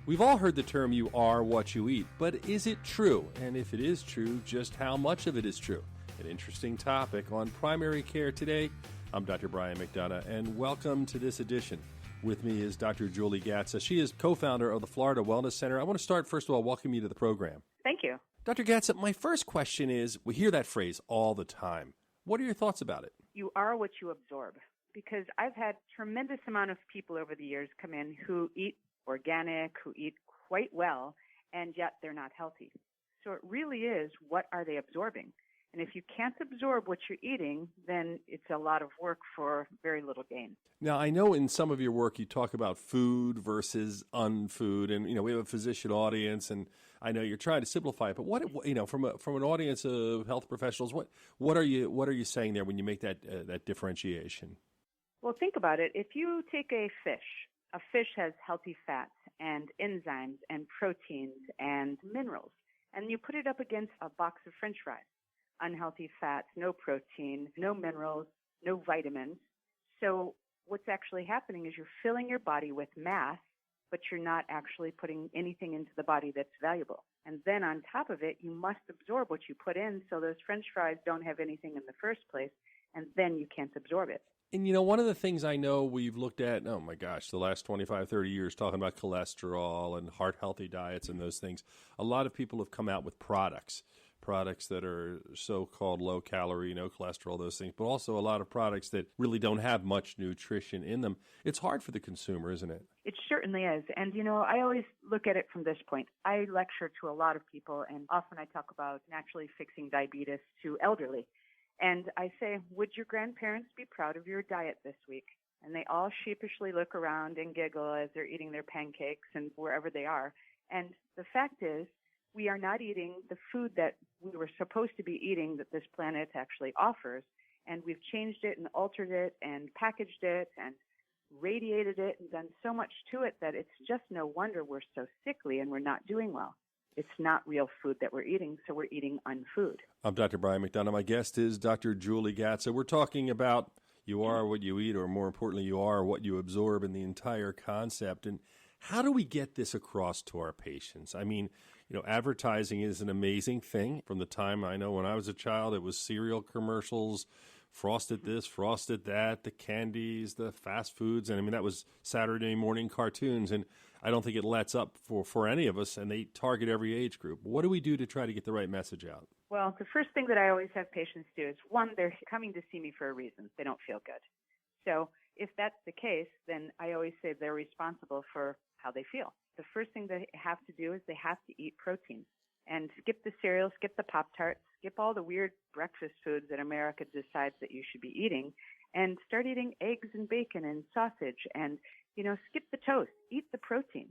We've all heard the term "you are what you eat," but is it true? And if it is true, just how much of it is true? An interesting topic on primary care today. I'm Dr. Brian McDonough, and welcome to this edition. With me is Dr. Julie Gatza. She is co-founder of the Florida Wellness Center. I want to start, first of all, welcome you to the program. Thank you. Dr. Gatza, my first question is, we hear that phrase all the time. What are your thoughts about it? You are what you absorb. Because I've had tremendous amount of people over the years come in who eat organic, who eat quite well, and yet they're not healthy. So it really is, what are they absorbing? And if you can't absorb what you're eating, then it's a lot of work for very little gain. Now, I know in some of your work you talk about food versus unfood, and we have a physician audience, and I know you're trying to simplify it. But from an audience of health professionals, what are you saying there when you make that differentiation? Well, think about it. If you take a fish has healthy fats and enzymes and proteins and minerals, and you put it up against a box of French fries. Unhealthy fats, no protein, no minerals, no vitamins. So what's actually happening is you're filling your body with mass, but you're not actually putting anything into the body that's valuable. And then on top of it, you must absorb what you put in, so those French fries don't have anything in the first place, and then you can't absorb it. And, one of the things I know we've looked at, oh my gosh, the last 25, 30 years talking about cholesterol and heart-healthy diets and those things, a lot of people have come out with products that are so-called low-calorie, no cholesterol, those things, but also a lot of products that really don't have much nutrition in them. It's hard for the consumer, isn't it? It certainly is. And, I always look at it from this point. I lecture to a lot of people, and often I talk about naturally fixing diabetes to elderly. And I say, would your grandparents be proud of your diet this week? And they all sheepishly look around and giggle as they're eating their pancakes and wherever they are. And the fact is, we are not eating the food that we were supposed to be eating that this planet actually offers. And we've changed it and altered it and packaged it and radiated it and done so much to it that it's just no wonder we're so sickly and we're not doing well. It's not real food that we're eating, so we're eating unfood. I'm Dr. Brian McDonough. My guest is Dr. Julie Gatza. We're talking about you are what you eat, or more importantly, you are what you absorb, in the entire concept. And how do we get this across to our patients? I mean, advertising is an amazing thing. From the time I know when I was a child, it was cereal commercials, frosted this, frosted that, the candies, the fast foods. And that was Saturday morning cartoons. And I don't think it lets up for any of us, and they target every age group. What do we do to try to get the right message out? Well, the first thing that I always have patients do is, one, they're coming to see me for a reason. They don't feel good. So if that's the case, then I always say they're responsible for how they feel. The first thing they have to do is they have to eat protein. And skip the cereal, skip the Pop-Tarts, skip all the weird breakfast foods that America decides that you should be eating, and start eating eggs and bacon and sausage and, skip the toast, eat the protein.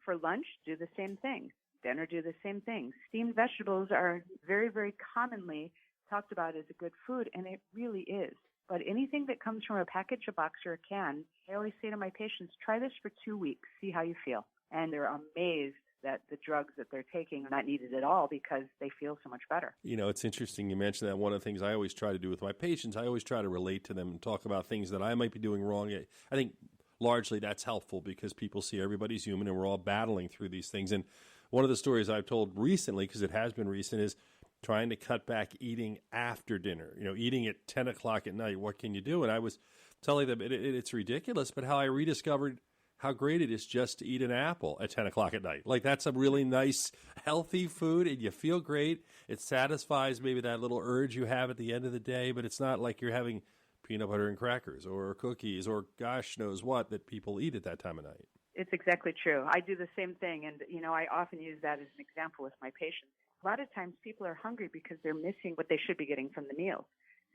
For lunch, do the same thing. Dinner, do the same thing. Steamed vegetables are very, very commonly talked about as a good food, and it really is. But anything that comes from a package, a box, or a can, I always say to my patients, try this for 2 weeks, see how you feel. And they're amazed that the drugs that they're taking are not needed at all because they feel so much better. It's interesting you mentioned that. One of the things I always try to do with my patients, I always try to relate to them and talk about things that I might be doing wrong. I think largely that's helpful because people see everybody's human and we're all battling through these things. And one of the stories I've told recently, because it has been recent, is trying to cut back eating after dinner, eating at 10 o'clock at night. What can you do? And I was telling them it's ridiculous, but how I rediscovered how great it is just to eat an apple at 10 o'clock at night. Like, that's a really nice, healthy food, and you feel great. It satisfies maybe that little urge you have at the end of the day, but it's not like you're having peanut butter and crackers or cookies or gosh knows what that people eat at that time of night. It's exactly true. I do the same thing, and, I often use that as an example with my patients. A lot of times people are hungry because they're missing what they should be getting from the meal.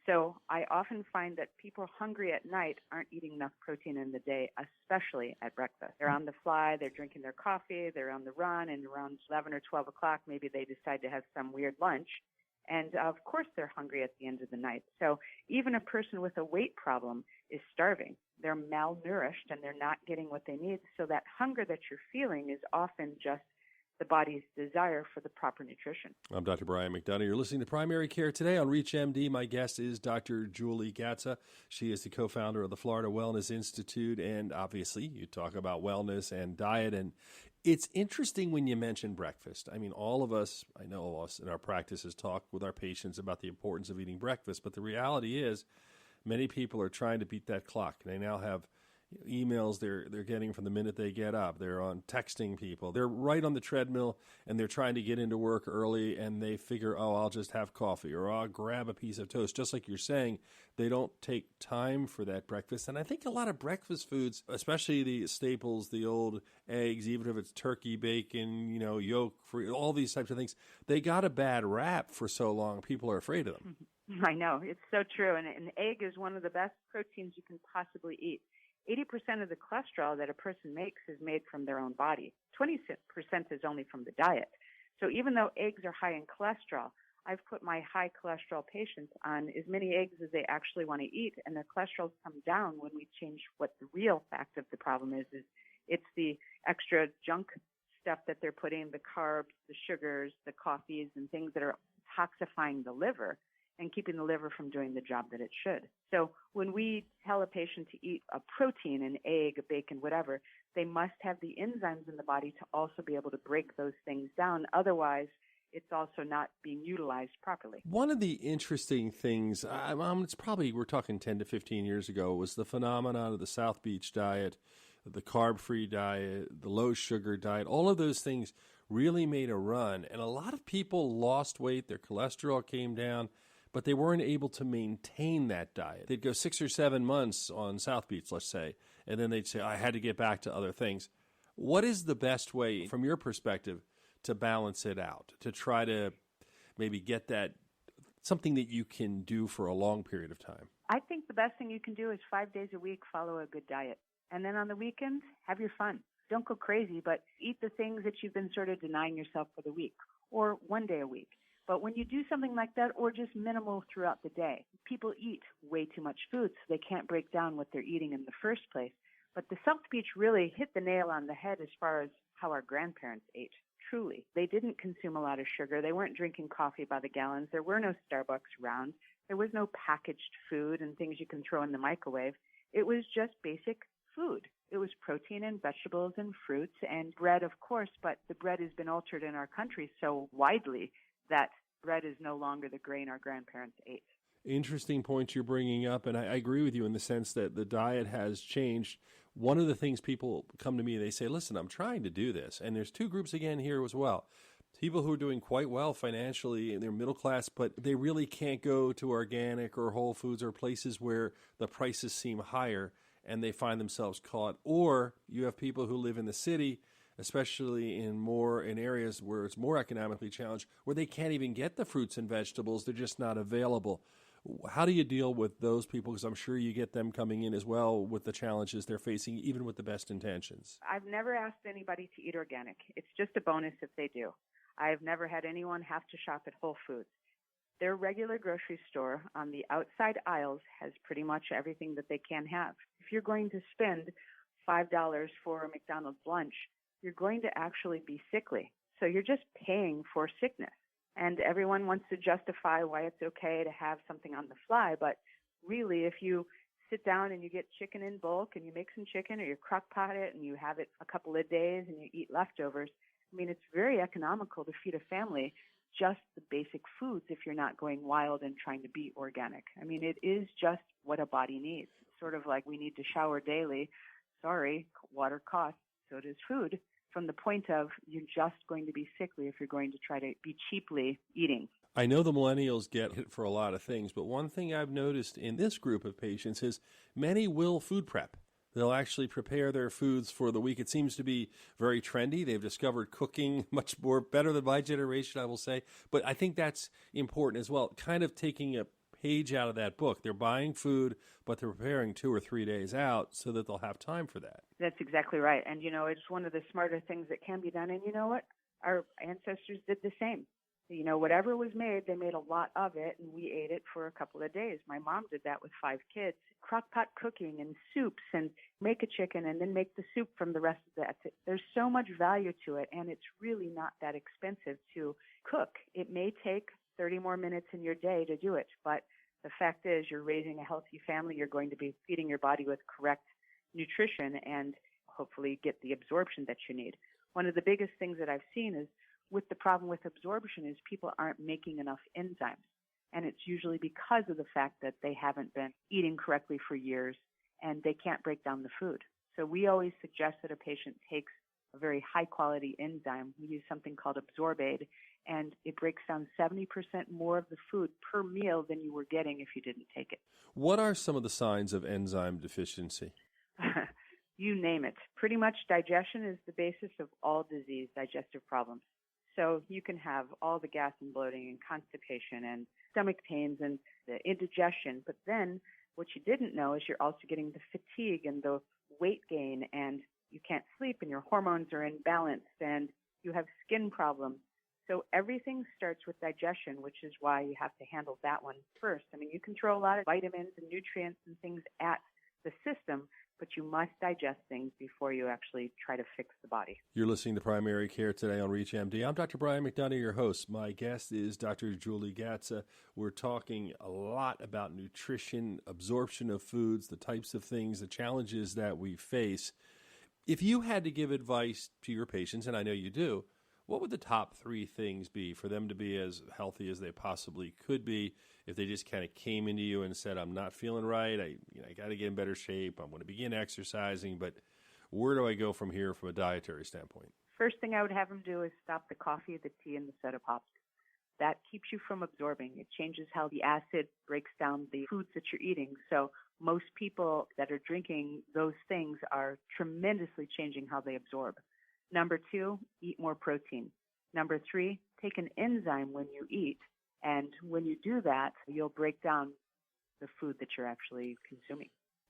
So I often find that people hungry at night aren't eating enough protein in the day, especially at breakfast. They're on the fly, they're drinking their coffee, they're on the run, and around 11 or 12 o'clock, maybe they decide to have some weird lunch. And of course they're hungry at the end of the night. So even a person with a weight problem is starving. They're malnourished and they're not getting what they need. So that hunger that you're feeling is often just the body's desire for the proper nutrition. I'm Dr. Brian McDonough. You're listening to Primary Care Today on ReachMD. My guest is Dr. Julie Gatza. She is the co-founder of the Florida Wellness Institute, and obviously you talk about wellness and diet, and it's interesting when you mention breakfast. I mean, all of us, I know all of us in our practices talk with our patients about the importance of eating breakfast, but the reality is many people are trying to beat that clock. They now have emails they're getting from the minute they get up. They're on texting people. They're right on the treadmill, and they're trying to get into work early, and they figure, oh, I'll just have coffee, or I'll grab a piece of toast. Just like you're saying, they don't take time for that breakfast. And I think a lot of breakfast foods, especially the staples, the old eggs, even if it's turkey, bacon, yolk, free, all these types of things, they got a bad rap for so long. People are afraid of them. I know. It's so true. And an egg is one of the best proteins you can possibly eat. 80% of the cholesterol that a person makes is made from their own body. 20% is only from the diet. So even though eggs are high in cholesterol, I've put my high cholesterol patients on as many eggs as they actually want to eat, and their cholesterol come down when we change what the real fact of the problem is it's the extra junk stuff that they're putting, the carbs, the sugars, the coffees, and things that are toxifying the liver and keeping the liver from doing the job that it should. So when we tell a patient to eat a protein, an egg, a bacon, whatever, they must have the enzymes in the body to also be able to break those things down. Otherwise, it's also not being utilized properly. One of the interesting things, it's probably, we're talking 10 to 15 years ago, was the phenomenon of the South Beach diet, the carb-free diet, the low-sugar diet. All of those things really made a run, and a lot of people lost weight. Their cholesterol came down, but they weren't able to maintain that diet. They'd go 6 or 7 months on South Beach, let's say, and then they'd say, I had to get back to other things. What is the best way, from your perspective, to balance it out, to try to maybe get that, something that you can do for a long period of time? I think the best thing you can do is 5 days a week, follow a good diet. And then on the weekends, have your fun. Don't go crazy, but eat the things that you've been sort of denying yourself for the week, or 1 day a week. But when you do something like that, or just minimal throughout the day, people eat way too much food, so they can't break down what they're eating in the first place. But the South Beach really hit the nail on the head as far as how our grandparents ate. Truly. They didn't consume a lot of sugar. They weren't drinking coffee by the gallons. There were no Starbucks around. There was no packaged food and things you can throw in the microwave. It was just basic food. It was protein and vegetables and fruits and bread, of course, but the bread has been altered in our country so widely that bread is no longer the grain our grandparents ate. Interesting points you're bringing up, and I agree with you in the sense that the diet has changed. One of the things people come to me, they say, listen, I'm trying to do this. And there's two groups again here as well. People who are doing quite well financially, and they're middle class, but they really can't go to organic or Whole Foods or places where the prices seem higher, and they find themselves caught. Or you have people who live in the city, especially in areas where it's more economically challenged, where they can't even get the fruits and vegetables. They're just not available. How do you deal with those people? Because I'm sure you get them coming in as well with the challenges they're facing, even with the best intentions. I've never asked anybody to eat organic. It's just a bonus if they do. I've never had anyone have to shop at Whole Foods. Their regular grocery store on the outside aisles has pretty much everything that they can have. If you're going to spend $5 for a McDonald's lunch, you're going to actually be sickly. So you're just paying for sickness. And everyone wants to justify why it's okay to have something on the fly. But really, if you sit down and you get chicken in bulk and you make some chicken or you crock pot it and you have it a couple of days and you eat leftovers, I mean, it's very economical to feed a family just the basic foods if you're not going wild and trying to be organic. I mean, it is just what a body needs. It's sort of like we need to shower daily. Sorry, water costs, so does food. From the point of you're just going to be sickly if you're going to try to be cheaply eating. I know the millennials get hit for a lot of things, but one thing I've noticed in this group of patients is many will food prep. They'll actually prepare their foods for the week. It seems to be very trendy. They've discovered cooking much more better than my generation, I will say. But I think that's important as well, kind of taking a page out of that book. They're buying food, but they're preparing 2 or 3 days out so that they'll have time for that. That's exactly right. And, it's one of the smarter things that can be done. And you know what? Our ancestors did the same. Whatever was made, they made a lot of it, and we ate it for a couple of days. My mom did that with 5 kids. Crock-pot cooking and soups, and make a chicken and then make the soup from the rest of that. There's so much value to it, and it's really not that expensive to cook. It may take 30 more minutes in your day to do it, but the fact is you're raising a healthy family. You're going to be feeding your body with correct nutrition and hopefully get the absorption that you need. One of the biggest things that I've seen is with the problem with absorption is people aren't making enough enzymes. And it's usually because of the fact that they haven't been eating correctly for years and they can't break down the food. So we always suggest that a patient takes a very high quality enzyme. We use something called Absorbaid, and it breaks down 70% more of the food per meal than you were getting if you didn't take it. What are some of the signs of enzyme deficiency? You name it. Pretty much digestion is the basis of all disease, digestive problems. So you can have all the gas and bloating and constipation and stomach pains and the indigestion. But then what you didn't know is you're also getting the fatigue and the weight gain, and you can't sleep and your hormones are imbalanced and you have skin problems. So everything starts with digestion, which is why you have to handle that one first. I mean, you can throw a lot of vitamins and nutrients and things at the system, but you must digest things before you actually try to fix the body. You're listening to Primary Care today on ReachMD. I'm Dr. Brian McDonough, your host. My guest is Dr. Julie Gatza. We're talking a lot about nutrition, absorption of foods, the types of things, the challenges that we face. If you had to give advice to your patients, and I know you do, what would the top 3 things be for them to be as healthy as they possibly could be if they just kind of came into you and said, I'm not feeling right, I got to get in better shape, I'm going to begin exercising, but where do I go from here from a dietary standpoint? First thing I would have them do is stop the coffee, the tea, and the soda pops. That keeps you from absorbing. It changes how the acid breaks down the foods that you're eating. So most people that are drinking those things are tremendously changing how they absorb. Number 2, eat more protein. Number 3, take an enzyme when you eat. And when you do that, you'll break down the food that you're actually consuming.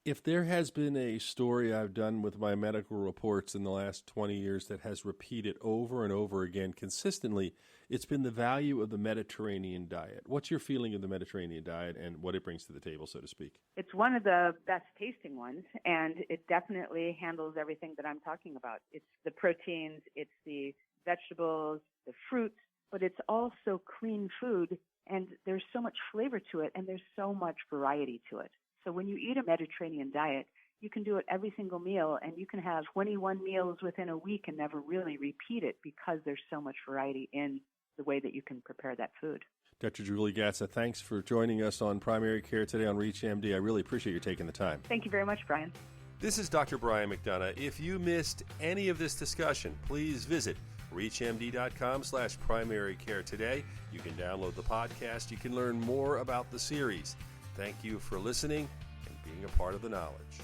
If there has been a story I've done with my medical reports in the last 20 years that has repeated over and over again consistently, it's been the value of the Mediterranean diet. What's your feeling of the Mediterranean diet and what it brings to the table, so to speak? It's one of the best tasting ones, and it definitely handles everything that I'm talking about. It's the proteins, it's the vegetables, the fruits, but it's also clean food, and there's so much flavor to it, and there's so much variety to it. So when you eat a Mediterranean diet, you can do it every single meal, and you can have 21 meals within a week and never really repeat it because there's so much variety in the way that you can prepare that food. Dr. Julie Gatza, thanks for joining us on Primary Care today on ReachMD. I really appreciate you taking the time. Thank you very much, Brian. This is Dr. Brian McDonough. If you missed any of this discussion, please visit reachmd.com/primary care today. You can download the podcast. You can learn more about the series. Thank you for listening and being a part of the knowledge.